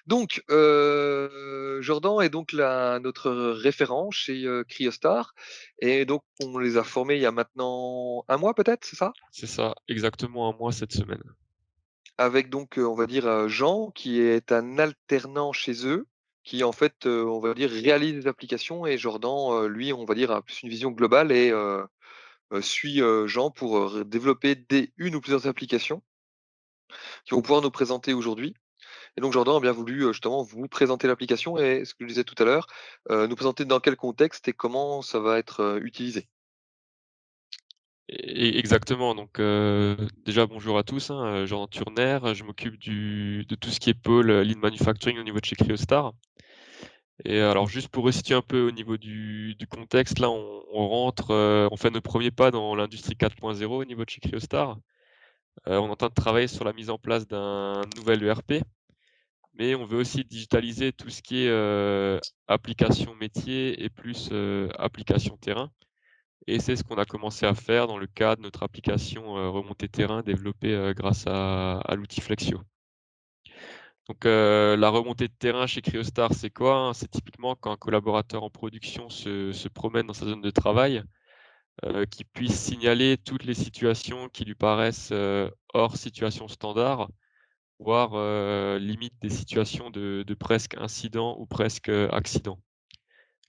Donc, Jordan est donc notre référent chez, Cryostar et donc on les a formés il y a maintenant un mois peut-être, c'est ça? C'est ça, exactement un mois cette semaine. Avec donc, on va dire, Jean qui est un alternant chez eux, qui en fait, on va dire réalise les applications et Jordan, lui, on va dire a plus une vision globale et suit, Jean pour, développer une ou plusieurs applications qui vont pouvoir nous présenter aujourd'hui. Et donc Jordan a bien voulu, justement vous présenter l'application et ce que je disais tout à l'heure, nous présenter dans quel contexte et comment ça va être, utilisé. Exactement, donc déjà bonjour à tous, hein, Jean Turner, je m'occupe de tout ce qui est pôle, lean manufacturing au niveau de chez Cryostar. Et alors juste pour resituer un peu au niveau du contexte, là on rentre, on fait nos premiers pas dans l'industrie 4.0 au niveau de chez Cryostar. On est en train de travailler sur la mise en place d'un nouvel ERP, mais on veut aussi digitaliser tout ce qui est, application métier et plus, application terrain. Et c'est ce qu'on a commencé à faire dans le cadre de notre application, remontée terrain développée, grâce à l'outil Flexio. Donc, la remontée de terrain chez Cryostar, c'est quoi, hein? C'est typiquement quand un collaborateur en production se promène dans sa zone de travail, qu'il puisse signaler toutes les situations qui lui paraissent, hors situation standard, voire, limite des situations de presque incident ou presque, accident.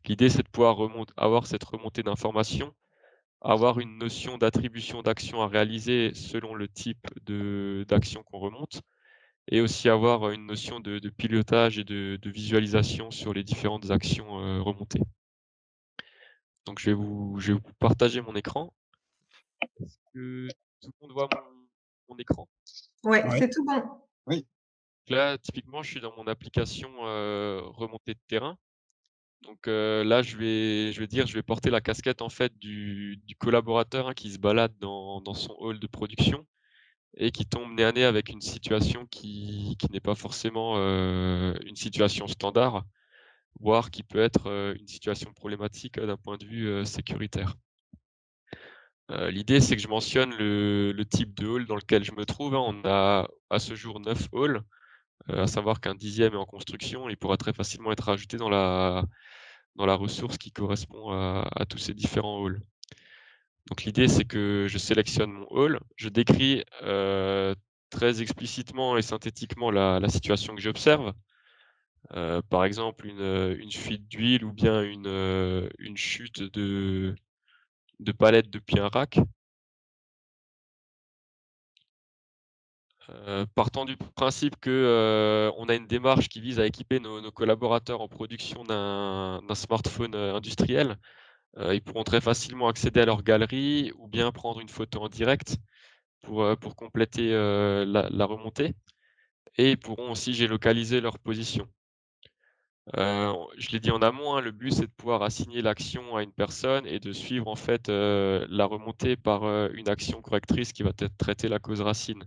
L'idée, c'est de pouvoir avoir cette remontée d'informations, avoir une notion d'attribution d'actions à réaliser selon le type d'action qu'on remonte et aussi avoir, une notion de pilotage et de visualisation sur les différentes actions, remontées. Donc je vais vous partager mon écran. Est-ce que tout le monde voit mon écran? Ouais, Ouais. c'est tout bon. Oui. Là, typiquement, je suis dans mon application, remontée de terrain. Donc, là, je vais porter la casquette, en fait, du collaborateur, hein, qui se balade dans son hall de production et qui tombe nez à nez avec une situation qui n'est pas forcément, une situation standard, voire qui peut être, une situation problématique, d'un point de vue, sécuritaire. L'idée, c'est que je mentionne le type de hall dans lequel je me trouve, hein. On a à ce jour 9 halls, à savoir qu'un 10e est en construction. Il pourra très facilement être ajouté dans la ressource qui correspond à tous ces différents halls. Donc l'idée, c'est que je sélectionne mon hall, je décris, très explicitement et synthétiquement la situation que j'observe. Par exemple, une fuite d'huile ou bien une chute de palettes depuis un rack. Partant du principe que, on a une démarche qui vise à équiper nos collaborateurs en production d'un smartphone, industriel, ils pourront très facilement accéder à leur galerie ou bien prendre une photo en direct pour compléter, la remontée et ils pourront aussi géolocaliser leur position. Je l'ai dit en amont, hein, le but c'est de pouvoir assigner l'action à une personne et de suivre en fait, la remontée par, une action correctrice qui va peut-être traiter la cause racine.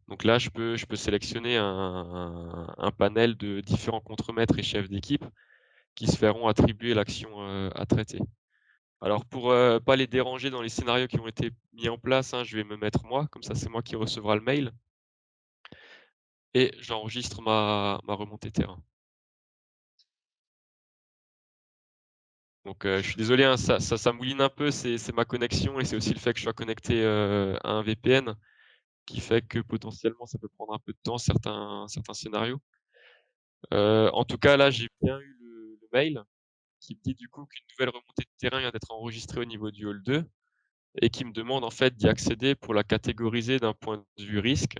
Donc là, je peux sélectionner un panel de différents contremaîtres et chefs d'équipe qui se feront attribuer l'action, à traiter. Alors pour, pas les déranger dans les scénarios qui ont été mis en place, hein, je vais me mettre moi, comme ça c'est moi qui recevra le mail et j'enregistre ma remontée terrain. Donc, je suis désolé, hein, ça mouline un peu, c'est ma connexion et c'est aussi le fait que je sois connecté, à un VPN qui fait que potentiellement ça peut prendre un peu de temps certains scénarios. En tout cas là, j'ai bien eu le mail qui me dit du coup qu'une nouvelle remontée de terrain vient d'être enregistrée au niveau du hall 2 et qui me demande en fait d'y accéder pour la catégoriser d'un point de vue risque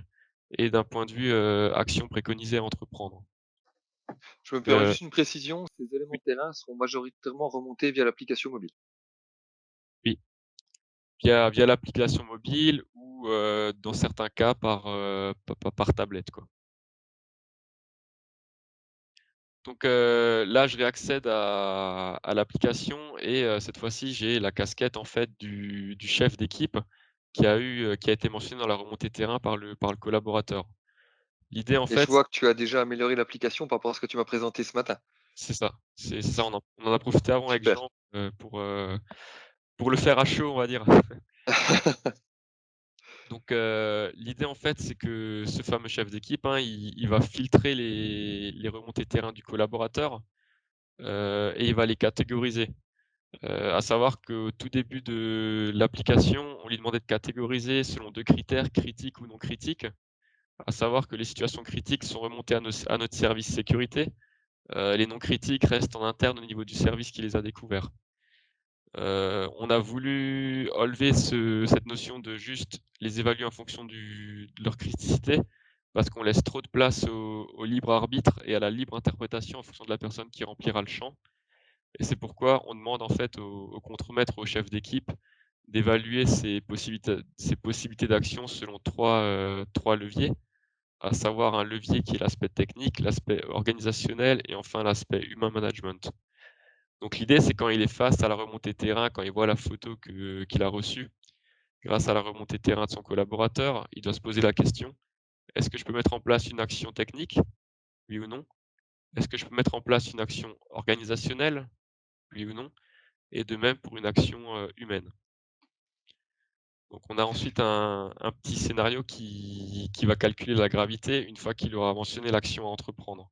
et d'un point de vue, action préconisée à entreprendre. Je me permets Heu, juste une précision, ces éléments oui, de terrain seront majoritairement remontés via l'application mobile. oui, via l'application mobile ou, dans certains cas par tablette, quoi. Donc, là, je réaccède à l'application et cette fois-ci, j'ai la casquette, en fait, du chef d'équipe qui a été mentionné dans la remontée terrain par le collaborateur. L'idée, en Et je fait, vois que tu as déjà amélioré l'application par rapport à ce que tu m'as présenté ce matin. c'est ça, c'est ça, on en a profité avant avec Super. Jean, pour le faire à chaud, on va dire. Donc l'idée en fait, c'est que ce fameux chef d'équipe, hein, il va filtrer les remontées terrain du collaborateur, et il va les catégoriser. À savoir qu'au tout début de l'application, on lui demandait de catégoriser selon 2 critères, critiques ou non critiques. À savoir que les situations critiques sont remontées à notre service sécurité, les non critiques restent en interne au niveau du service qui les a découverts. On a voulu enlever cette notion de juste les évaluer en fonction de leur criticité, parce qu'on laisse trop de place au libre arbitre et à la libre interprétation en fonction de la personne qui remplira le champ. Et c'est pourquoi on demande en fait au contremaître, au chef d'équipe, d'évaluer ses possibilités d'action selon 3 leviers, à savoir un levier qui est l'aspect technique, l'aspect organisationnel et enfin l'aspect human management. Donc l'idée, c'est quand il est face à la remontée terrain, quand il voit la photo qu'il a reçue grâce à la remontée terrain de son collaborateur, il doit se poser la question: «Est-ce que je peux mettre en place une action technique? Oui ou non? Est-ce que je peux mettre en place une action organisationnelle? Oui ou non?» Et de même pour une action, humaine. Donc on a ensuite un petit scénario qui va calculer la gravité une fois qu'il aura mentionné l'action à entreprendre.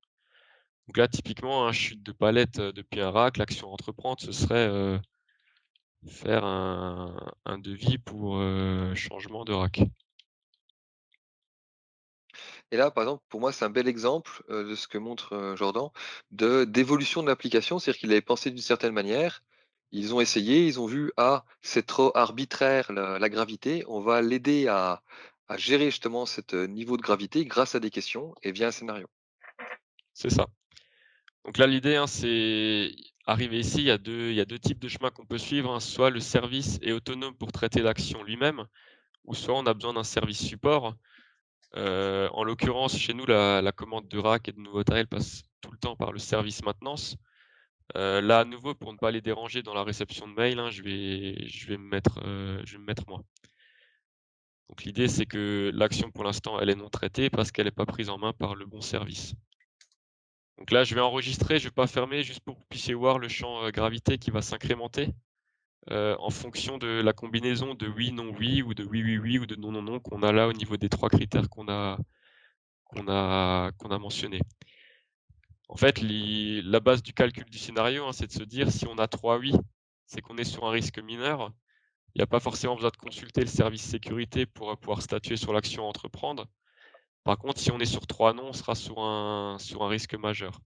Donc là, typiquement, un chute de palette, depuis un rack, l'action à entreprendre, ce serait, faire un devis pour, changement de rack. Et là, par exemple, pour moi, c'est un bel exemple, de ce que montre, Jordan, d'évolution de l'application. C'est-à-dire qu'il avait pensé d'une certaine manière, ils ont essayé, ils ont vu: «Ah, c'est trop arbitraire la gravité, on va l'aider à gérer justement cet, niveau de gravité grâce à des questions et via un scénario». C'est ça. Donc là, l'idée, hein, c'est arrivé ici, il y a deux types de chemins qu'on peut suivre, hein. Soit le service est autonome pour traiter l'action lui-même, ou soit on a besoin d'un service support. En l'occurrence, chez nous, la commande de rack et de nouveau matériel passe tout le temps par le service maintenance. Là, à nouveau, pour ne pas les déranger dans la réception de mails, hein, je vais me mettre moi. Donc l'idée, c'est que l'action, pour l'instant, elle est non traitée parce qu'elle est pas prise en main par le bon service. Donc là, je vais enregistrer, je vais pas fermer, juste pour que vous puissiez voir le champ, gravité qui va s'incrémenter, en fonction de la combinaison de oui, non, oui ou de oui, oui, oui ou de non, non, non qu'on a là au niveau des 3 critères qu'on a mentionnés. En fait, la base du calcul du scénario, hein, c'est de se dire si on a 3 oui, c'est qu'on est sur un risque mineur. Il n'y a pas forcément besoin de consulter le service sécurité pour, pouvoir statuer sur l'action à entreprendre. Par contre, si on est sur 3 non, on sera sur un risque majeur.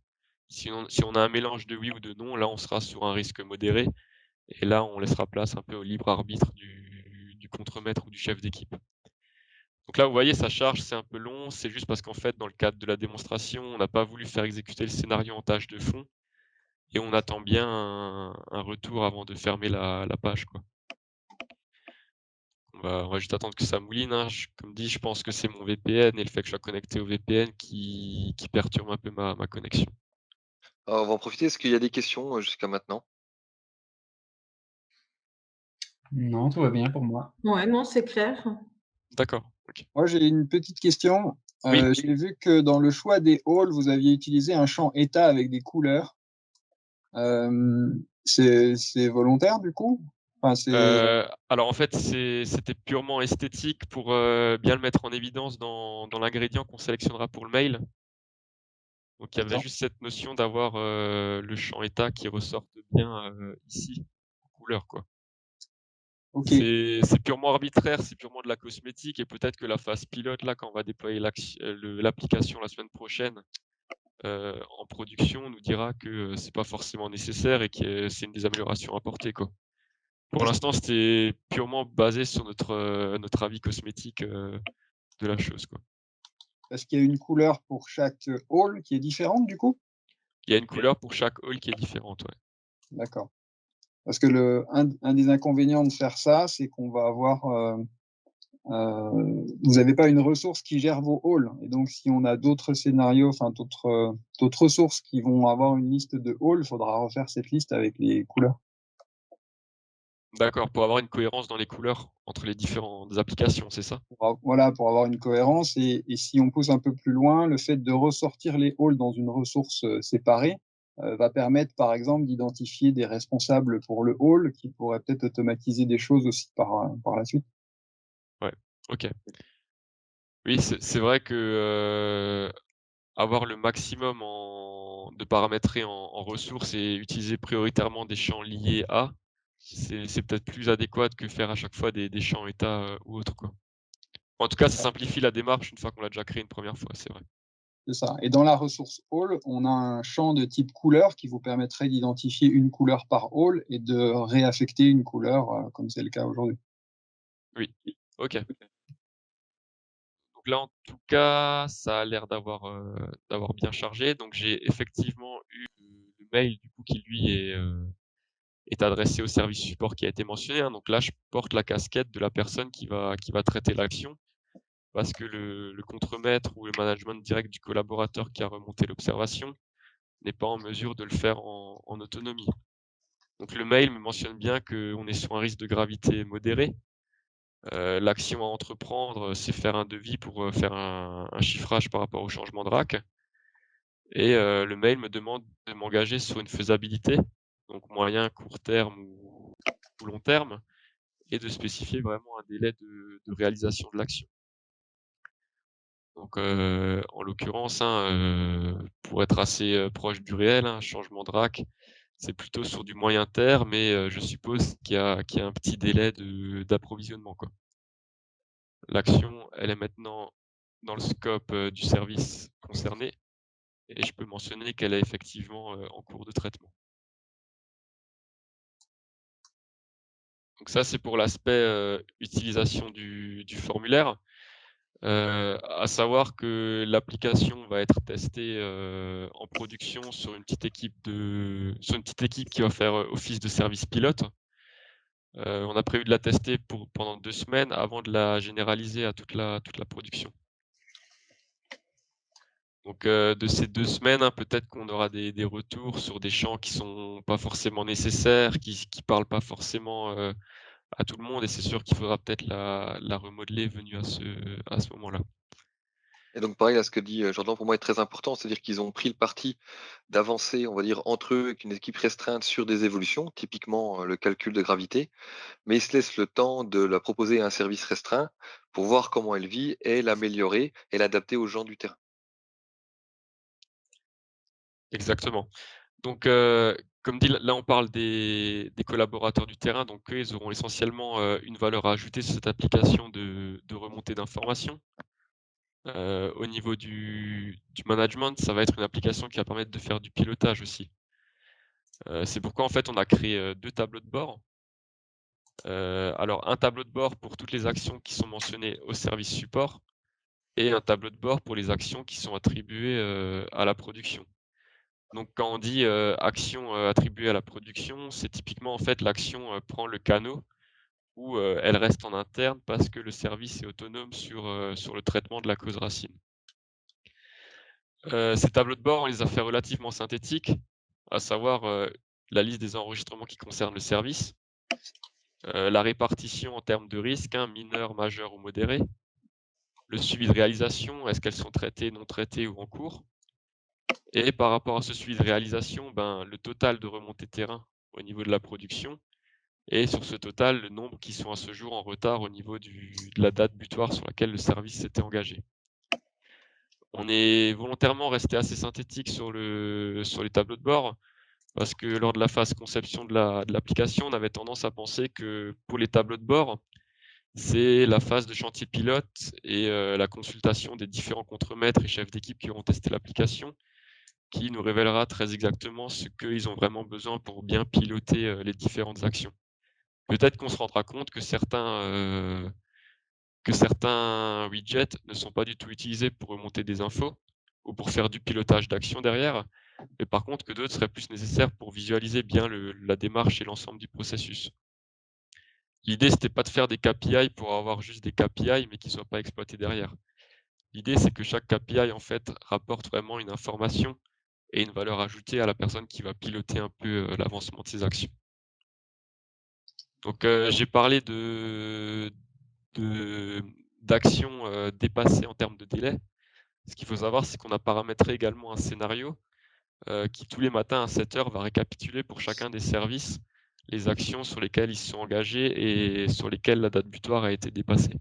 Si on a un mélange de oui ou de non, là, on sera sur un risque modéré et là, on laissera place un peu au libre arbitre du contremaître ou du chef d'équipe. Donc là, vous voyez, ça charge, c'est un peu long. C'est juste parce qu'en fait, dans le cadre de la démonstration, on n'a pas voulu faire exécuter le scénario en tâche de fond et on attend bien un retour avant de fermer la page, quoi. On va juste attendre que ça mouline, hein. Comme dit, je pense que c'est mon VPN et le fait que je sois connecté au VPN qui perturbe un peu ma connexion. Alors on va en profiter, est-ce qu'il y a des questions, jusqu'à maintenant? Non, tout va bien pour moi. Ouais, non, c'est clair. D'accord, OK. Moi, j'ai une petite question. Oui. J'ai vu que dans le choix des halls, vous aviez utilisé un champ état avec des couleurs. C'est volontaire du coup? Enfin, Alors en fait, c'était purement esthétique pour, bien le mettre en évidence dans l'ingrédient qu'on sélectionnera pour le mail. Donc il y avait d'accord. juste cette notion d'avoir, le champ état qui ressorte bien, ici, en couleur, quoi. OK. C'est purement arbitraire, c'est purement de la cosmétique et peut-être que la phase pilote là, quand on va déployer l'application la semaine prochaine, en production, nous dira que, c'est pas forcément nécessaire et que c'est une des améliorations apportées, quoi. Pour Est-ce l'instant, c'était purement basé sur notre avis cosmétique, de la chose, quoi. est-ce qu'il y a une couleur pour chaque hall qui est différente du coup? Il y a une couleur pour chaque hall qui est différente, ouais. D'accord. Parce que un des inconvénients de faire ça, c'est qu'on va avoir, vous n'avez pas une ressource qui gère vos halls et donc si on a d'autres scénarios, enfin d'autres ressources qui vont avoir une liste de halls, il faudra refaire cette liste avec les couleurs. D'accord, pour avoir une cohérence dans les couleurs entre les différentes applications, c'est ça? Voilà, pour avoir une cohérence et si on pousse un peu plus loin, le fait de ressortir les halls dans une ressource, séparée, va permettre, par exemple, d'identifier des responsables pour le hall qui pourraient peut-être automatiser des choses aussi par la suite. Ouais. OK. Oui, c'est vrai que, avoir le maximum de paramétrer en ressources et utiliser prioritairement des champs liés à, c'est peut-être plus adéquat que faire à chaque fois des champs état, ou autre, quoi. En tout cas, ça Ça, simplifie la démarche une fois qu'on l'a déjà créé une première fois, c'est vrai. c'est ça. Et dans la ressource All, on a un champ de type couleur qui vous permettrait d'identifier une couleur par All et de réaffecter une couleur, comme c'est le cas aujourd'hui. Oui, OK. Donc là, en tout cas, ça a l'air d'avoir bien chargé. Donc j'ai effectivement eu le mail du coup qui lui est adressé au service support qui a été mentionné, hein. Donc là, je porte la casquette de la personne qui va traiter l'action parce que le contremaître ou le management direct du collaborateur qui a remonté l'observation n'est pas en mesure de le faire en autonomie. Donc le mail me mentionne bien qu'on est sur un risque de gravité modéré. L'action à entreprendre, c'est faire un devis pour, faire un chiffrage par rapport au changement de rack et le mail me demande de m'engager sur une faisabilité, donc moyen, court terme ou long terme et de spécifier vraiment un délai de réalisation de l'action. Donc en l'occurrence, hein, pour être assez, proche du réel, hein, changement de rack, c'est plutôt sur du moyen terme et je suppose qu'il y a un petit délai d'approvisionnement, quoi. L'action, elle est maintenant dans le scope, du service concerné et je peux mentionner qu'elle est effectivement, en cours de traitement. Donc ça, c'est pour l'aspect, utilisation du formulaire. À savoir que l'application va être testée, en production sur une petite équipe qui va faire, office de service pilote. On a prévu de la tester pendant 2 semaines avant de la généraliser à toute la production. Donc, de ces 2 semaines, hein, peut-être qu'on aura des retours sur des champs qui sont pas forcément nécessaires, qui parlent pas forcément, à tout le monde et c'est sûr qu'il faudra peut-être la remodeler venu à ce moment-là. Et donc pareil, là, ce que dit, Jordan, pour moi est très important, c'est-à-dire qu'ils ont pris le parti d'avancer, on va dire, entre eux avec une équipe restreinte sur des évolutions, typiquement, le calcul de gravité, mais ils se laissent le temps de la proposer à un service restreint pour voir comment elle vit et l'améliorer et l'adapter aux gens du terrain. Exactement. Donc, comme dit, là, on parle des collaborateurs du terrain, donc eux, ils auront essentiellement, une valeur ajoutée sur cette application de remontée d'informations. Au niveau du management, ça va être une application qui va permettre de faire du pilotage aussi. C'est pourquoi, en fait, on a créé, 2 tableaux de bord. Alors un tableau de bord pour toutes les actions qui sont mentionnées au service support et un tableau de bord pour les actions qui sont attribuées, à la production. Donc quand on dit, action, attribuée à la production, c'est typiquement en fait l'action, prend le canot ou, elle reste en interne parce que le service est autonome sur le traitement de la cause racine. Ces tableaux de bord, on les a fait relativement synthétiques, à savoir, la liste des enregistrements qui concernent le service, la répartition en termes de risques, hein, mineur, majeur ou modéré, le suivi de réalisation, est-ce qu'elles sont traitées, non traitées ou en cours? Et par rapport à ce suivi de réalisation, ben, le total de remontées terrain au niveau de la production et sur ce total, le nombre qui sont à ce jour en retard au niveau de la date butoir sur laquelle le service s'était engagé. On est volontairement resté assez synthétique sur les tableaux de bord parce que lors de la phase conception de l'application, on avait tendance à penser que pour les tableaux de bord, c'est la phase de chantier pilote et la consultation des différents contremaîtres et chefs d'équipe qui auront testé l'application, qui nous révélera très exactement ce qu'ils ont vraiment besoin pour bien piloter, les différentes actions. Peut-être qu'on se rendra compte que certains widgets ne sont pas du tout utilisés pour remonter des infos ou pour faire du pilotage d'action derrière, mais par contre que d'autres seraient plus nécessaires pour visualiser bien la démarche et l'ensemble du processus. L'idée, c'était pas de faire des KPI pour avoir juste des KPI, mais qui soient pas exploités derrière. L'idée, c'est que chaque KPI, en fait, rapporte vraiment une information et une valeur ajoutée à la personne qui va piloter un peu, l'avancement de ses actions. Donc, j'ai parlé de d'actions, dépassées en termes de délai. Ce qu'il faut savoir, c'est qu'on a paramétré également un scénario, qui tous les matins à 7 heures va récapituler pour chacun des services les actions sur lesquelles ils se sont engagés et sur lesquelles la date butoir a été dépassée.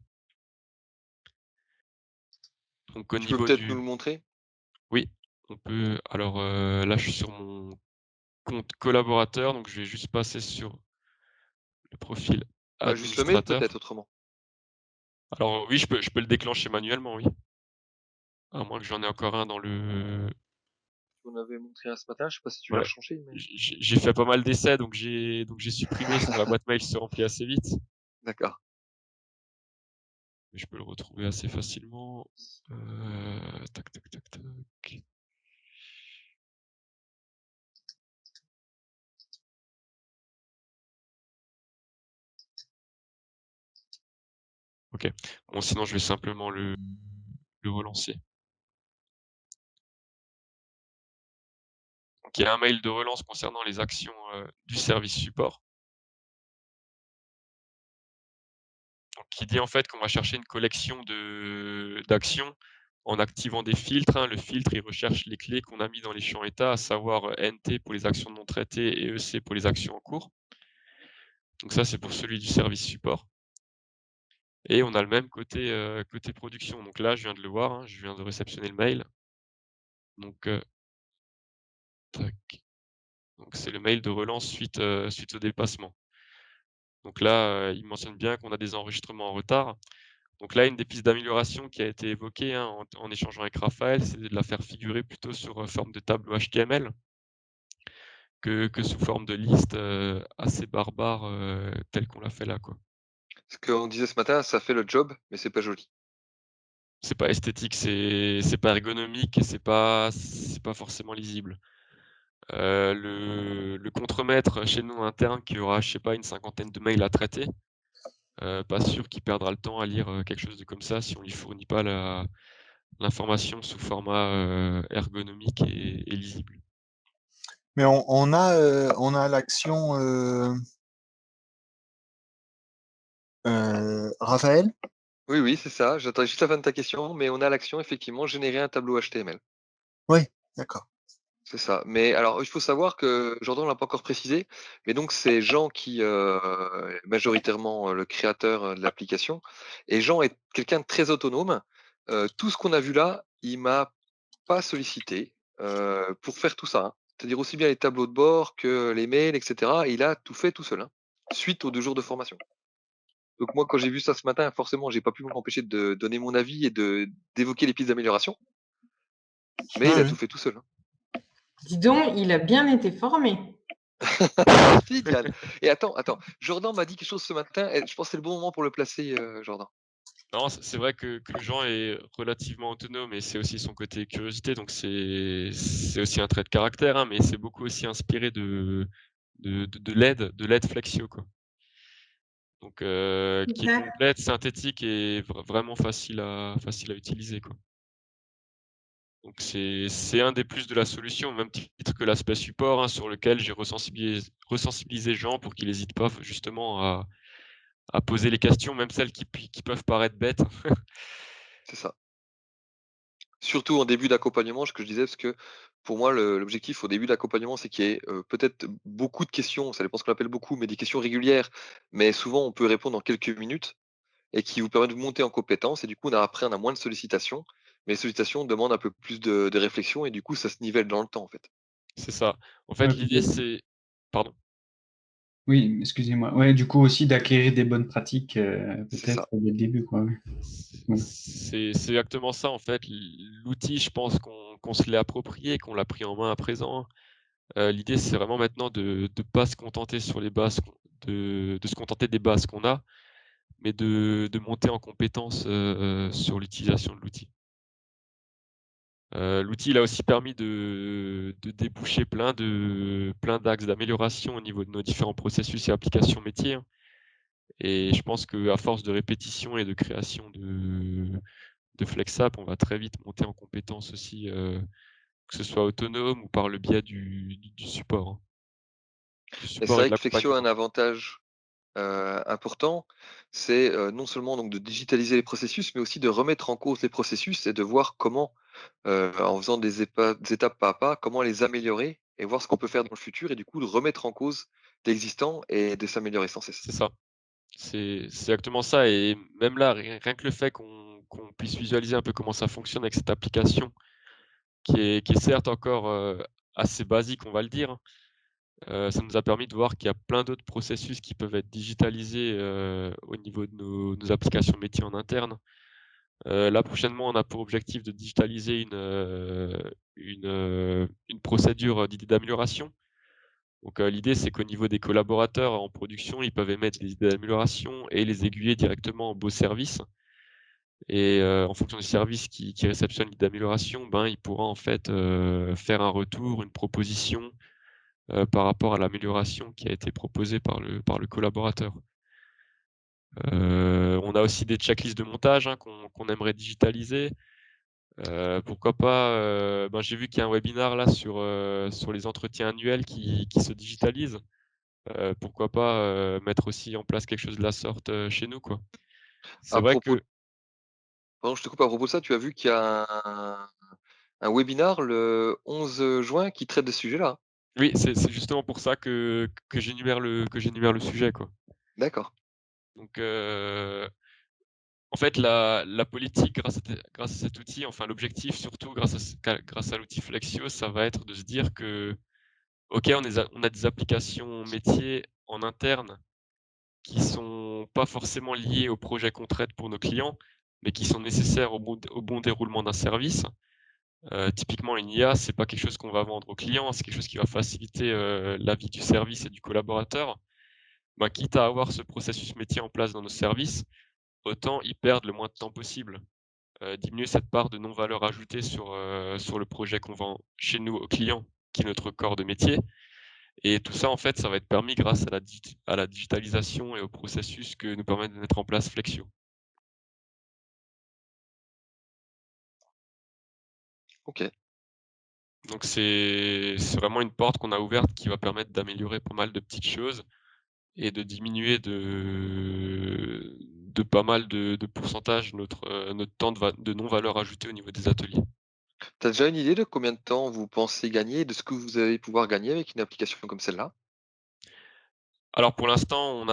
Donc au Tu peux niveau peut-être nous du le montrer? oui, on peut alors, là, je suis sur mon compte collaborateur, donc je vais juste passer sur le profil Bah, juste le mail peut-être administrateur. autrement? Alors oui, je peux le déclencher manuellement, oui. À moins que j'en ai encore un dans le Tu m'en avais montré un ce matin, je sais pas si tu l'as ouais, changé, mais j'ai fait pas mal d'essais, donc j'ai supprimé, sinon la boîte mail se remplit assez vite. d'accord. Mais je peux le retrouver assez facilement. Tac, tac, tac, tac. OK. Bon, sinon je vais simplement le relancer. Donc il y a un mail de relance concernant les actions, du service support. Donc qui dit en fait qu'on va chercher une collection d'actions en activant des filtres, hein. Le filtre, il recherche les clés qu'on a mis dans les champs état, à savoir, NT pour les actions non traitées et EC pour les actions en cours. Donc ça, c'est pour celui du service support et on a le même côté production. Donc là, je viens de le voir, hein, je viens de réceptionner le mail. Donc, tac, donc c'est le mail de relance suite au dépassement. Donc là, il mentionne bien qu'on a des enregistrements en retard. Donc là, une des pistes d'amélioration qui a été évoquée, hein, en échangeant avec Raphaël, c'est de la faire figurer plutôt sur, forme de tableau HTML que sous forme de liste, assez barbare, telle qu'on l'a fait là, quoi. Ce qu'on disait ce matin, ça fait le job, mais c'est pas joli. C'est pas esthétique, c'est pas ergonomique et c'est pas forcément lisible. Le contremaître chez nous en interne qui aura, je sais pas, une cinquantaine de mails à traiter, pas sûr qu'il perdra le temps à lire, quelque chose de comme ça si on lui fournit pas l'information sous format, ergonomique et lisible. Mais on a l'action Raphaël? Oui, oui, c'est ça, j'attends juste la fin de ta question, mais on a l'action effectivement générer un tableau HTML. Oui, d'accord. C'est ça. Mais alors, il faut savoir que Jordan l'a pas encore précisé, mais donc c'est Jean qui, est majoritairement, le créateur, de l'application et Jean est quelqu'un de très autonome. Tout ce qu'on a vu là, il m'a pas sollicité, pour faire tout ça, hein. C'est-à-dire aussi bien les tableaux de bord que les mails et cetera. Il a tout fait tout seul, hein, suite aux 2 jours de formation. Donc moi, quand j'ai vu ça ce matin, forcément, j'ai pas pu m'empêcher de donner mon avis et d'évoquer les pistes d'amélioration, mais il a Ouais, tout fait tout seul, hein. Dis donc, il a bien été formé. Merci Diane. Et attends, Jordan m'a dit quelque chose ce matin et je pense que c'est le bon moment pour le placer, Jordan. Non, c'est vrai que Jean est relativement autonome et c'est aussi son côté curiosité, donc c'est aussi un trait de caractère, hein, mais c'est beaucoup aussi inspiré de l'aide Flexio, quoi. Donc, qui est Super. complète, synthétique et vraiment facile à utiliser, quoi. Donc c'est un des plus de la solution, au même titre que l'aspect support, hein, sur lequel j'ai resensibilisé Jean pour qu'il hésite pas justement à poser les questions, même celles qui peuvent paraître bêtes. C'est ça. Surtout en début d'accompagnement, ce que je disais, parce que pour moi, l'objectif au début d'accompagnement, c'est qu'il y ait, peut-être beaucoup de questions, ça dépend ce qu'on appelle beaucoup, mais des questions régulières, mais souvent on peut répondre en quelques minutes et qui vous permettent de monter en compétence et du coup, après on a moins de sollicitations, mais les sollicitations demandent un peu plus de réflexion et du coup, ça se nivelle dans le temps, en fait. C'est ça. En fait, Ouais, l'idée c'est pardon. Oui, excusez-moi. Ouais, du coup aussi d'acquérir des bonnes pratiques, C'est peut-être ça. dès le début, quoi. Ouais. Ouais. C'est exactement ça, en fait. L'outil, je pense qu'on se l'est approprié, qu'on l'a pris en main à présent. L'idée, c'est vraiment maintenant de pas se contenter sur les bases de se contenter des bases qu'on a, mais de monter en compétence, sur l'utilisation de l'outil. L'outil, il a aussi permis de déboucher plein d'axes d'amélioration au niveau de nos différents processus et applications métiers, hein. Et je pense qu'à force de répétition et de création de FlexApp, on va très vite monter en compétence aussi, que ce soit autonome ou par le biais du support, hein. Du Et c'est support et de vrai que Flexio a un l'accompagnement. avantage, important, c'est, non seulement donc de digitaliser les processus, mais aussi de remettre en cause les processus et de voir comment, en faisant des étapes pas à pas, comment les améliorer et voir ce qu'on peut faire dans le futur et du coup de remettre en cause l'existant et de s'améliorer sans cesse. C'est ça. C'est exactement ça et même là, rien que le fait qu'on puisse visualiser un peu comment ça fonctionne avec cette application qui est certes encore, assez basique, on va le dire, hein. Ça nous a permis de voir qu'il y a plein d'autres processus qui peuvent être digitalisés, au niveau de nos applications métiers en interne. Là prochainement, on a pour objectif de digitaliser une procédure d'idées d'amélioration. Donc, l'idée, c'est qu'au niveau des collaborateurs en production, ils peuvent émettre des idées d'amélioration et les aiguiller directement au beau service et en fonction du service qui réceptionne l'idée d'amélioration, ben, il pourra en fait, faire un retour, une proposition, par rapport à l'amélioration qui a été proposée par le collaborateur. On a aussi des checklists de montage, hein, qu'on aimerait digitaliser. Pourquoi pas, ben, j'ai vu qu'il y a un webinar là sur les entretiens annuels qui se digitalisent. Pourquoi pas, mettre aussi en place quelque chose de la sorte, chez nous, quoi. C'est À vrai propos que Pardon, je te coupe, à propos de ça, tu as vu qu'il y a un webinar le 11 juin qui traite de ce sujet-là? oui, c'est justement pour ça que j'énumère le sujet, quoi. D'accord. Donc, en fait, la politique grâce à cet outil, enfin l'objectif surtout grâce à l'outil Flexio, ça va être de se dire que, OK, on a des applications métiers en interne qui sont pas forcément liées au projet qu'on traite pour nos clients, mais qui sont nécessaires au bon déroulement d'un service. Typiquement une IA, c'est pas quelque chose qu'on va vendre aux clients, c'est quelque chose qui va faciliter, la vie du service et du collaborateur. Bah, quitte à avoir ce processus métier en place dans nos services, autant y perdre le moins de temps possible. Diminuer cette part de non-valeur ajoutée sur le projet qu'on vend chez nous aux clients, qui est notre corps de métier et tout ça, en fait, ça va être permis grâce à la digitalisation et au processus que nous permet de mettre en place Flexio. OK. Donc c'est vraiment une porte qu'on a ouverte qui va permettre d'améliorer pas mal de petites choses et de diminuer de pas mal de pourcentage notre temps de non-valeur ajoutée au niveau des ateliers. Tu as déjà une idée de combien de temps vous pensez gagner et de ce que vous allez pouvoir gagner avec une application comme celle-là? Alors pour l'instant,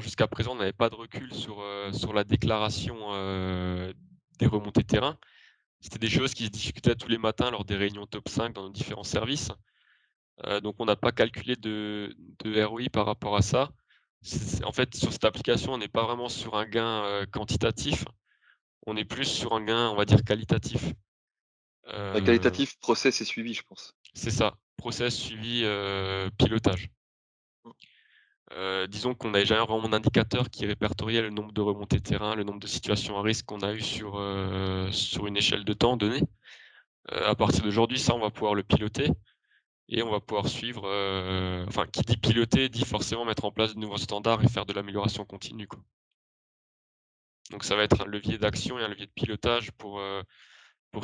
jusqu'à présent, on n'avait pas de recul sur la déclaration, des remontées terrain. C'était des choses qui se discutaient tous les matins lors des réunions top 5 dans nos différents services. Donc on n'a pas calculé de ROI par rapport à ça. En fait, sur cette application, on n'est pas vraiment sur un gain, quantitatif, on est plus sur un gain, on va dire qualitatif. Heu, Qualitatif, process et suivi, je pense. c'est ça, process, suivi, pilotage. Mmh. Disons qu'on n'avait jamais vraiment d'indicateur qui répertoriait le nombre de remontées terrain, le nombre de situations à risque qu'on a eu sur une échelle de temps donnée. À partir d'aujourd'hui, ça, on va pouvoir le piloter et on va pouvoir suivre, enfin, qui dit piloter, dit forcément mettre en place de nouveaux standards et faire de l'amélioration continue, quoi. Donc ça va être un levier d'action et un levier de pilotage pour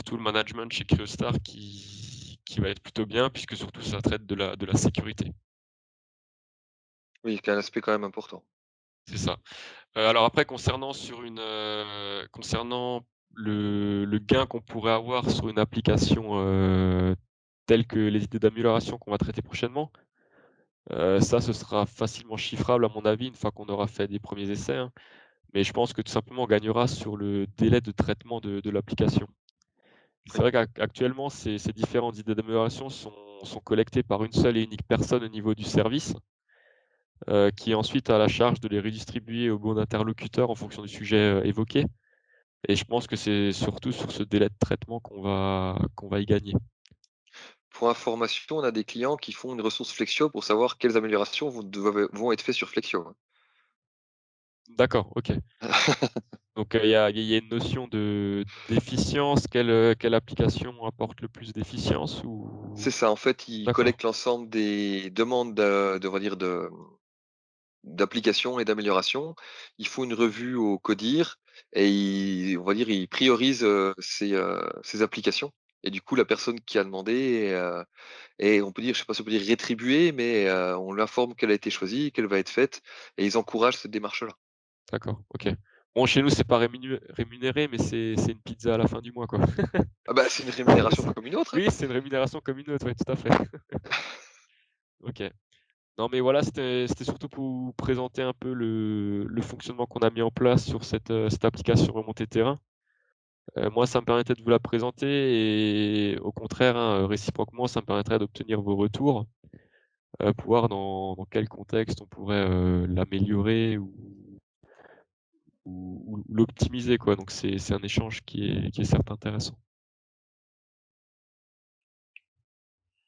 tout le management chez Cryostar qui va être plutôt bien puisque surtout ça traite de la sécurité. Oui, qui est un aspect quand même important. C'est ça. Alors après concernant le gain qu'on pourrait avoir sur une application, telle que les idées d'amélioration qu'on va traiter prochainement, ça ce sera facilement chiffrable à mon avis une fois qu'on aura fait des premiers essais, hein. Mais je pense que tout simplement on gagnera sur le délai de traitement de l'application. C'est Oui. vrai qu'actuellement ces différentes idées d'amélioration sont collectées par une seule et unique personne au niveau du service, qui ensuite a la charge de les redistribuer au bon interlocuteur en fonction du sujet, évoqué. Et je pense que c'est surtout sur ce délai de traitement qu'on va y gagner. Pour information, on a des clients qui font une ressource Flexio pour savoir quelles améliorations vont être faites sur Flexio, hein. D'accord, OK. Donc, il y a une notion d'efficience. Quelle application apporte le plus d'efficience C'est ou? ça, en fait, ils D'accord, collectent l'ensemble des demandes on va dire d'applications et d'améliorations. Ils font une revue au CODIR et on va dire, ils priorisent, ces applications et du coup, la personne qui a demandé est on peut dire, je sais pas si on peut dire rétribuée, mais on l'informe qu'elle a été choisie, qu'elle va être faite et ils encouragent cette démarche-là. d'accord, OK. Bon, chez nous, c'est pas rémunéré, mais c'est une pizza à la fin du mois, quoi. Ah bah, c'est une rémunération comme une autre, hein. Oui, c'est une rémunération comme une autre, ouais, tout à fait. OK. Non, mais voilà, c'était surtout pour vous présenter un peu le fonctionnement qu'on a mis en place sur cette application remontée terrain. Moi, ça me permettait de vous la présenter et au contraire, hein, réciproquement, ça me permettrait d'obtenir vos retours, pour voir dans quel contexte on pourrait, l'améliorer ou l'optimiser, quoi. Donc c'est un échange qui est certes intéressant.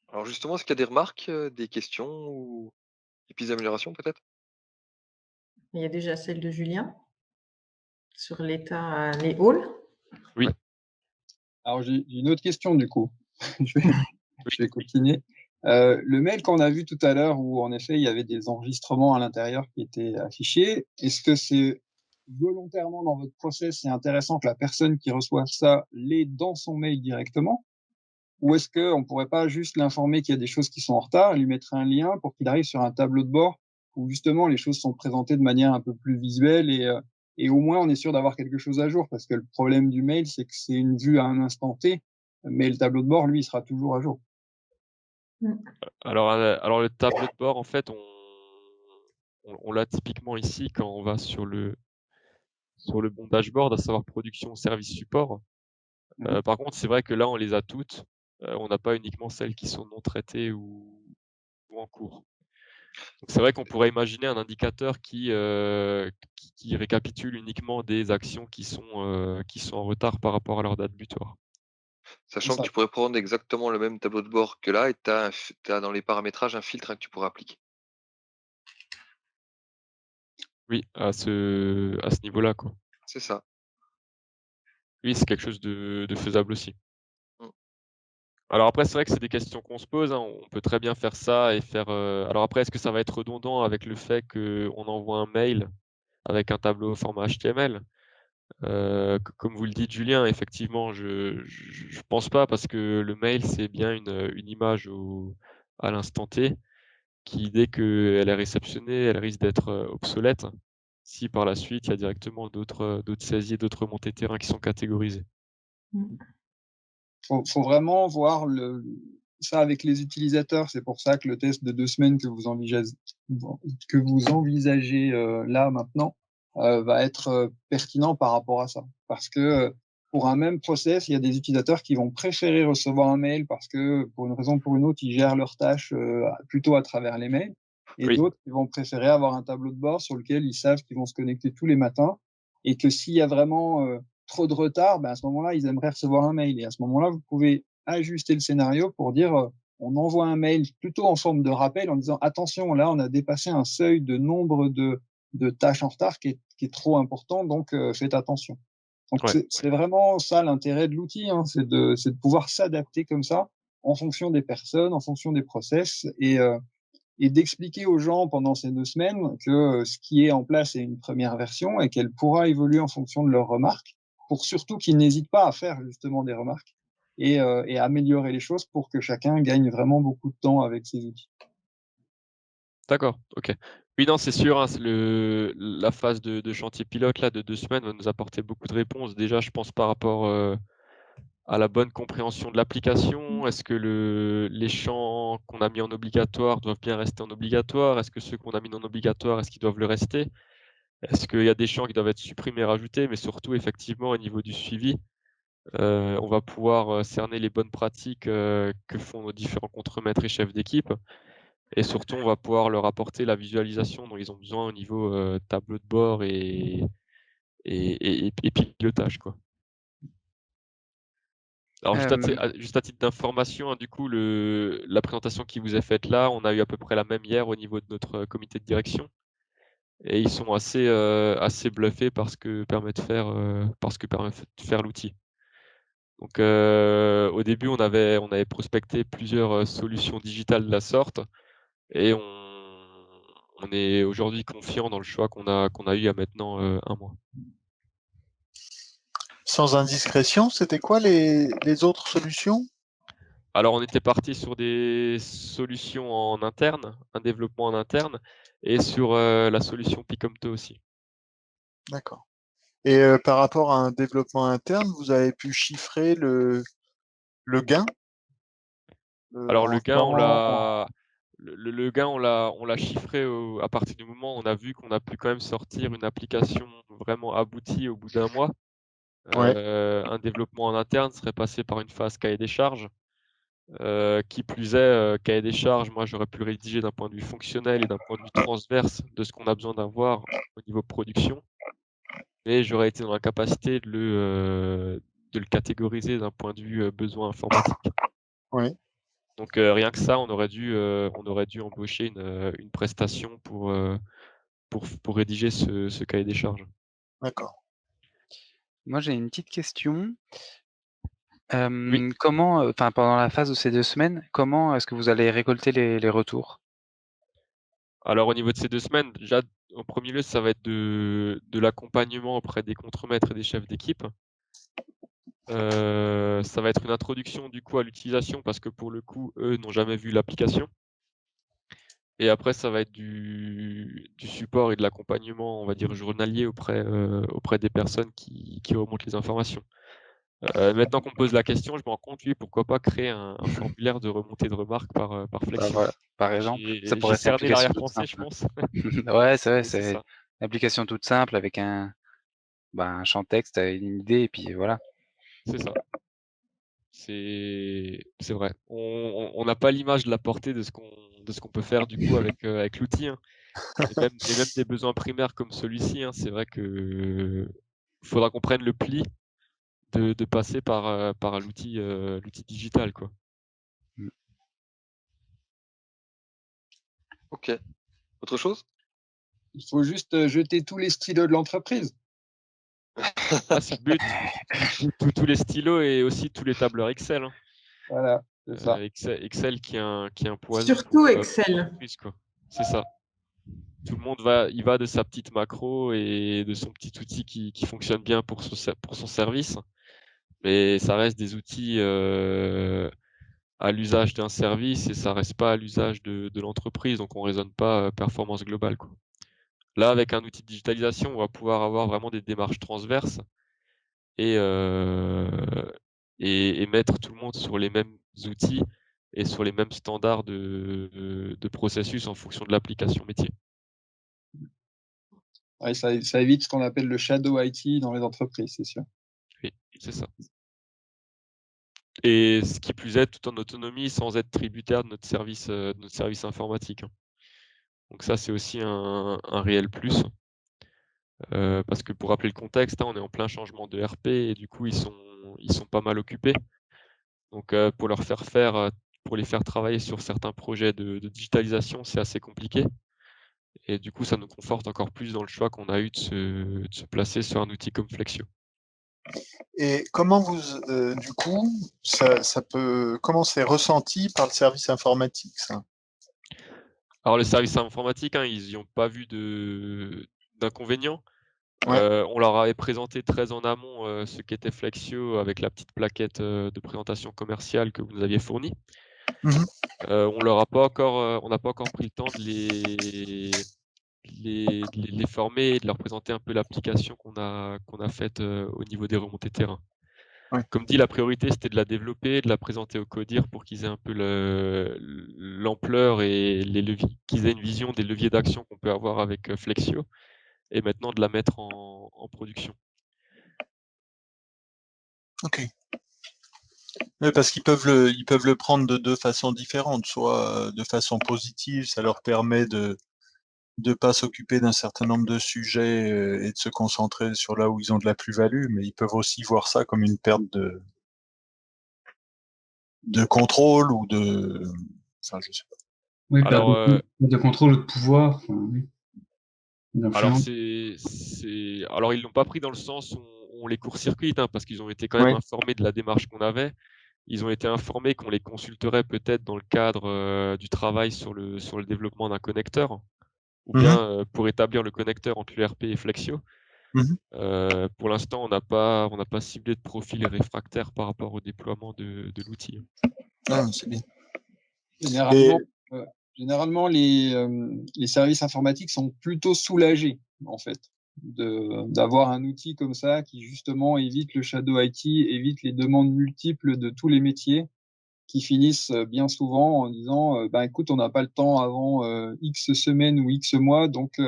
Alors justement, est-ce qu'il y a des remarques, des questions ou des pistes d'amélioration peut-être? Il y a déjà celle de Julien sur l'état, les halls. Oui. Alors, j'ai une autre question du coup. Je vais, Oui. je vais coquiner. Le mail qu'on a vu tout à l'heure où en effet il y avait des enregistrements à l'intérieur qui étaient affichés, est-ce que c'est volontairement dans votre process, c'est intéressant que la personne qui reçoit ça l'ait dans son mail directement? Ou est-ce qu'on pourrait pas juste l'informer qu'il y a des choses qui sont en retard, lui mettre un lien pour qu'il arrive sur un tableau de bord où justement les choses sont présentées de manière un peu plus visuelle et au moins on est sûr d'avoir quelque chose à jour parce que le problème du mail, c'est que c'est une vue à un instant T, mais le tableau de bord, lui, il sera toujours à jour. Alors le tableau de bord, en fait, on l'a typiquement ici quand on va sur le bon dashboard, à savoir production, service, support. Par contre, c'est vrai que là, on les a toutes. On n'a pas uniquement celles qui sont non traitées ou en cours. Donc c'est vrai qu'on pourrait imaginer un indicateur qui récapitule uniquement des actions qui sont en retard par rapport à leur date butoir. C'est Sachant que ça. tu pourrais prendre exactement le même tableau de bord que là et tu as dans les paramétrages un filtre, hein, que tu pourrais appliquer. Oui, à ce niveau-là, quoi. C'est ça. Oui, c'est quelque chose de faisable aussi. Mmh. Alors après, c'est vrai que c'est des questions qu'on se pose, hein. On peut très bien faire ça et faire, alors après, est-ce que ça va être redondant avec le fait qu'on envoie un mail avec un tableau au format HTML? Comme vous le dites, Julien, effectivement, je pense pas parce que le mail, c'est bien une image à l'instant T qui, dès qu'elle est réceptionnée, elle risque d'être, obsolète si par la suite, il y a directement d'autres saisies, d'autres remontées terrain qui sont catégorisées. Faut vraiment voir ça avec les utilisateurs. C'est pour ça que le test de 2 semaines que vous envisagez là maintenant va être pertinent par rapport à ça. Parce que pour un même process, il y a des utilisateurs qui vont préférer recevoir un mail parce que pour une raison ou pour une autre, ils gèrent leurs tâches plutôt à travers les mails. Et Oui, d'autres qui vont préférer avoir un tableau de bord sur lequel ils savent qu'ils vont se connecter tous les matins et que s'il y a vraiment trop de retard, ben à ce moment-là, ils aimeraient recevoir un mail. Et à ce moment-là, vous pouvez ajuster le scénario pour dire on envoie un mail plutôt en forme de rappel en disant attention, là, on a dépassé un seuil de nombre de tâches en retard qui est trop important, donc faites attention. Donc ouais. c'est vraiment ça l'intérêt de l'outil, hein, c'est de pouvoir s'adapter comme ça en fonction des personnes, en fonction des process et d'expliquer aux gens pendant ces 2 semaines que ce qui est en place est une première version et qu'elle pourra évoluer en fonction de leurs remarques, pour surtout qu'ils n'hésitent pas à faire justement des remarques et à améliorer les choses pour que chacun gagne vraiment beaucoup de temps avec ces outils. D'accord, OK. Oui, non, c'est sûr, hein, la phase de chantier pilote là de 2 semaines va nous apporter beaucoup de réponses. Déjà, je pense par rapport, à la bonne compréhension de l'application. Est-ce que les champs qu'on a mis en obligatoire doivent bien rester en obligatoire? Est-ce que ceux qu'on a mis non obligatoires, est-ce qu'ils doivent le rester? Est-ce qu'il y a des champs qui doivent être supprimés, rajoutés? Mais surtout, effectivement, au niveau du suivi, on va pouvoir, cerner les bonnes pratiques, que font nos différents contremaîtres et chefs d'équipe. Et surtout, on va pouvoir leur apporter la visualisation dont ils ont besoin au niveau, tableau de bord et pilotage, quoi. Alors juste à titre d'information, hein, du coup, la présentation qui vous est faite là, on a eu à peu près la même hier au niveau de notre, comité de direction et ils sont assez bluffés par ce que permet de faire l'outil. Donc, au début, on avait prospecté plusieurs, solutions digitales de la sorte et on est aujourd'hui confiant dans le choix qu'on a eu il y a maintenant, 1 mois. Sans indiscrétion, c'était quoi les autres solutions? Alors, on était parti sur des solutions en interne, un développement en interne et sur, la solution Picomto aussi. D'accord. Et par rapport à un développement interne, vous avez pu chiffrer le gain Alors en le gain, temps, le gain, on l'a chiffré à partir du moment où on a vu qu'on a pu quand même sortir une application vraiment aboutie au bout d'un mois. Ouais. Un développement en interne serait passé par une phase cahier des charges. Qui plus est, cahier des charges, moi j'aurais pu le rédiger d'un point de vue fonctionnel et d'un point de vue transverse de ce qu'on a besoin d'avoir au niveau production. Mais j'aurais été dans l'incapacité de le catégoriser d'un point de vue besoin informatique. Ouais. Donc rien que ça, on aurait dû embaucher une prestation pour rédiger ce cahier des charges. D'accord. Moi, j'ai une petite question. Oui. Comment, pendant la phase de ces 2 semaines, comment est-ce que vous allez récolter les retours? Alors au niveau de ces 2 semaines, déjà en premier lieu, ça va être de l'accompagnement auprès des contremaîtres et des chefs d'équipe. Ça va être une introduction du coup à l'utilisation parce que pour le coup, eux n'ont jamais vu l'application. Et après ça va être du support et de l'accompagnement, on va dire journalier auprès des personnes qui remontent les informations. Maintenant qu'on me pose la question, je me rends compte, oui, pourquoi pas créer un formulaire de remontée de remarques par Bah, Flexio. voilà, par exemple, ça J'ai pourrait être une cerné application toute l'arrière-pensée, je simple. pense. Ouais, c'est vrai, Mais c'est c'est ça, une application toute simple avec un champ texte, une idée et puis voilà. c'est ça. C'est vrai. On n'a pas l'image de la portée de ce qu'on peut faire du coup avec l'outil, hein. Et même des besoins primaires comme celui-ci, hein, c'est vrai que faudra qu'on prenne le pli de passer par l'outil digital, quoi. Mmh. OK. Autre chose? Il faut juste jeter tous les stylos de l'entreprise. Ah, c'est le but. Tous les stylos et aussi tous les tableurs Excel, hein. Voilà, c'est ça. Excel qui est un poison Surtout pour Excel. l'entreprise, quoi. C'est ça. Tout le monde il va de sa petite macro et de son petit outil qui fonctionne bien pour son service. Mais ça reste des outils à l'usage d'un service et ça reste pas à l'usage de l'entreprise. Donc on raisonne pas performance globale, quoi. Là, avec un outil de digitalisation, on va pouvoir avoir vraiment des démarches transverses et, et mettre tout le monde sur les mêmes outils et sur les mêmes standards de processus en fonction de l'application métier. Ouais, ça évite ce qu'on appelle le shadow IT dans les entreprises, c'est sûr. Oui, c'est ça. Et ce qui plus est, tout en autonomie, sans être tributaire de notre service informatique, hein. Donc ça, c'est aussi un réel plus. Parce que pour rappeler le contexte, hein, on est en plein changement de RP et du coup, ils sont pas mal occupés. Donc pour les faire travailler sur certains projets de digitalisation, c'est assez compliqué. Et du coup, ça nous conforte encore plus dans le choix qu'on a eu de se placer sur un outil comme Flexio. Et comment du coup, comment c'est ressenti par le service informatique, ça? Alors le service informatique, hein, ils n'y ont pas vu d'inconvénient. Ouais. On leur avait présenté très en amont, ce qu'était Flexio avec la petite plaquette, de présentation commerciale que vous nous aviez fournie. Mmh. On n'a pas encore pris le temps de les former et de leur présenter un peu l'application qu'on a faite, au niveau des remontées terrain. Ouais. Comme dit, la priorité, c'était de la développer, de la présenter au CODIR pour qu'ils aient un peu l'ampleur et qu'ils aient une vision des leviers d'action qu'on peut avoir avec, Flexio et maintenant de la mettre en production. OK. Oui, parce ils peuvent le prendre de 2 façons différentes. Soit, de façon positive, ça leur permet de pas s'occuper d'un certain nombre de sujets, et de se concentrer sur là où ils ont de la plus-value, mais ils peuvent aussi voir ça comme une perte de contrôle ou enfin, je sais pas. Oui, Alors, de contrôle ou de pouvoir, enfin, oui, alors d'influence. alors ils l'ont pas pris dans le sens où on les court-circuite, hein, parce qu'ils ont été quand même Ouais. informés de la démarche qu'on avait. Ils ont été informés qu'on les consulterait peut-être dans le cadre, du travail sur le développement d'un connecteur ou Mmh mh. bien, pour établir le connecteur entre l'URP et Flexio. Mmh. Pour l'instant, on n'a pas ciblé de profil réfractaire par rapport au déploiement de l'outil, hein. Ah, c'est bien. Et Généralement, généralement les services informatiques sont plutôt soulagés, en fait, d'avoir un outil comme ça qui justement évite le shadow IT, évite les demandes multiples de tous les métiers, qui finissent bien souvent en disant ben écoute, on n'a pas le temps avant X semaines ou X mois, donc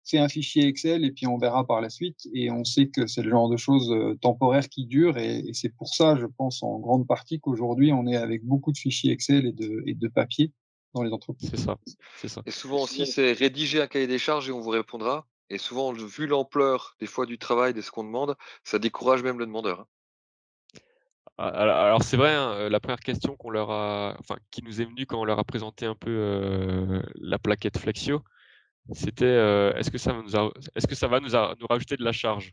c'est un fichier Excel et puis on verra par la suite. Et on sait que c'est le genre de choses temporaires qui durent et c'est pour ça, je pense en grande partie qu'aujourd'hui on est avec beaucoup de fichiers Excel et de papier dans les entreprises. C'est ça, c'est ça. Et souvent aussi, c'est rédiger un cahier des charges et on vous répondra. Et souvent, vu l'ampleur des fois du travail, de ce qu'on demande, ça décourage même le demandeur, hein. Alors c'est vrai, hein, la première question qui nous est venue quand on leur a présenté un peu la plaquette Flexio, c'était est-ce que ça va nous rajouter de la charge?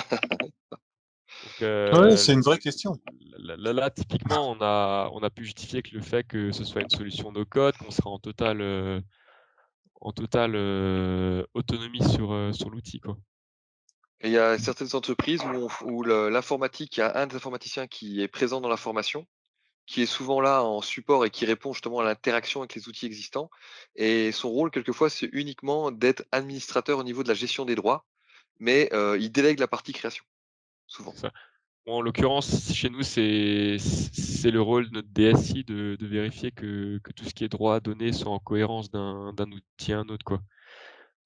Donc, Ouais, c'est une vraie question. là, typiquement, on a pu justifier que le fait que ce soit une solution no code, qu'on sera en totale autonomie sur l'outil, quoi. Et il y a certaines entreprises où l'informatique, il y a un des informaticiens qui est présent dans la formation, qui est souvent là en support et qui répond justement à l'interaction avec les outils existants. Et son rôle, quelquefois, c'est uniquement d'être administrateur au niveau de la gestion des droits, mais il délègue la partie création, souvent. C'est ça. Bon, en l'occurrence, chez nous, c'est le rôle de notre DSI de vérifier que tout ce qui est droit à donner soit en cohérence d'un outil à un autre, quoi.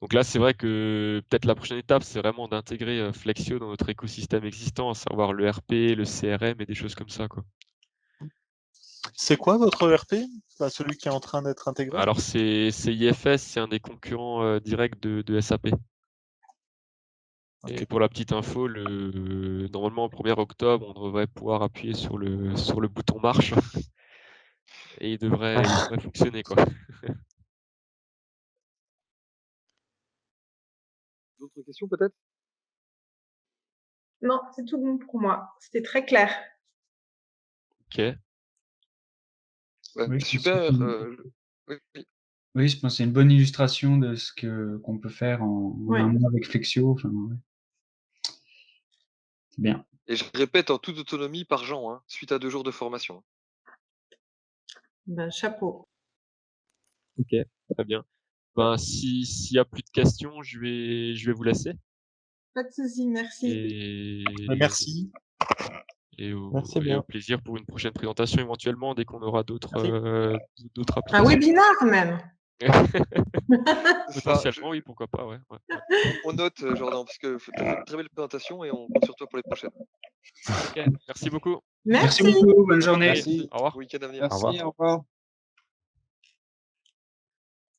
Donc là, c'est vrai que peut-être la prochaine étape, c'est vraiment d'intégrer Flexio dans notre écosystème existant, à savoir le RP, le CRM et des choses comme ça, quoi. C'est quoi votre ERP? Celui qui est en train d'être intégré? Alors c'est IFS, c'est un des concurrents directs de SAP. Et Ok. pour la petite info, normalement au 1er octobre, on devrait pouvoir appuyer sur le bouton marche et il devrait fonctionner, quoi. D'autres questions peut-être? Non, c'est tout bon pour moi. C'était très clair. Ok. Ouais, Oui, je pense que super. c'est Oui, oui. oui, je pense que c'est une bonne illustration de ce qu'on peut faire en Ouais. un mois avec Flexio. Enfin, ouais. C'est bien. Et je répète, en toute autonomie par Jean, hein, suite à 2 jours de formation. Ben, chapeau. Ok, très bien. Ben, s'il y a plus de questions, je vais vous laisser. Pas de souci, merci. Merci. Et Merci au bien. plaisir pour une prochaine présentation éventuellement dès qu'on aura d'autres Un applications. webinaire même. Potentiellement, oui, pourquoi pas, ouais. On note, Jordan, parce que tu as fait une très belle présentation et on compte sur toi pour les prochaines. Ok, merci beaucoup. Merci Merci. beaucoup. Bonne Bonne journée. journée. Merci. Au revoir. Bon week-end à venir. Merci, Au revoir. au revoir.